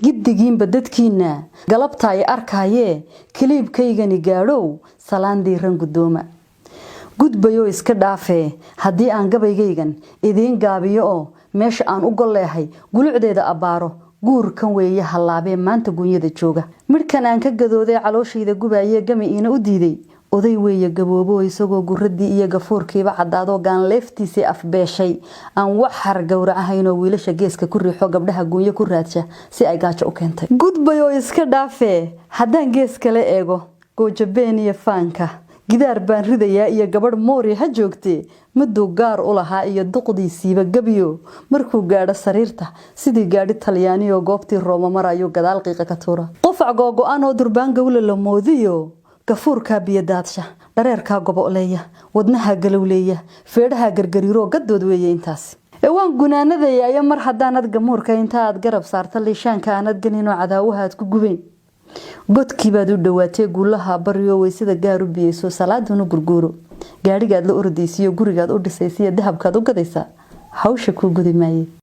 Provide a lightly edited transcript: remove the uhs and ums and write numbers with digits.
giddigiinba dadkiina galabta ay arkayee kaliibkaygani gaadhow salaan diiran gudooma gudbayo iska dhaafee haddii aan gabaygaygan idiin gaabiyo oo meesha aan u golleehay gulucdeeda abaaro guurkan weeye halaabee maanta guunyada jooga midkan aan ka gadooday calooshayda gubaayee gami ina u diiday oday weeye gaboobo isagoo guradii iyo gafuurkiiba cadaado gaan leeftiisa afbeeshay aan wax har gowracahayn oo wiilasha geeska ku riixo gabdhaha guunyo ku raadsha si ay gaajo u keentay gudbayo iska dhaafee haddaan gees kale eego goojabeen iyo faanka gidaar baan ridayaa iyo gabadh moori ha joogtee maduu gaar u lahaa iyo duqdiisiiba gabiyo markuu gaadho sariirta sidii gaadhi talyaani oo goobtii Rooma marayo gadaal qiiqa ka tuura qofac googo'an oo durbaan gowla la moodiyo gafuurka biyadaadsha dhareerka goboleeya wadnaha galowleeya feedhaha gargariiro gadood weeye intaas waan gunaanadaya mar haddaanad gamuurka inta aad garab saarta liishaanka aanad ganino cadaawahaad ku gubeen godkii baad u dhawaatay guulaha bariyo weysida gaar u biyeyso salaaduna gurguuro gaarigaad la ordaysiyo gurigaad u dhisaysiyo dahabkaad u gadaysa hawsha ku gudi maayay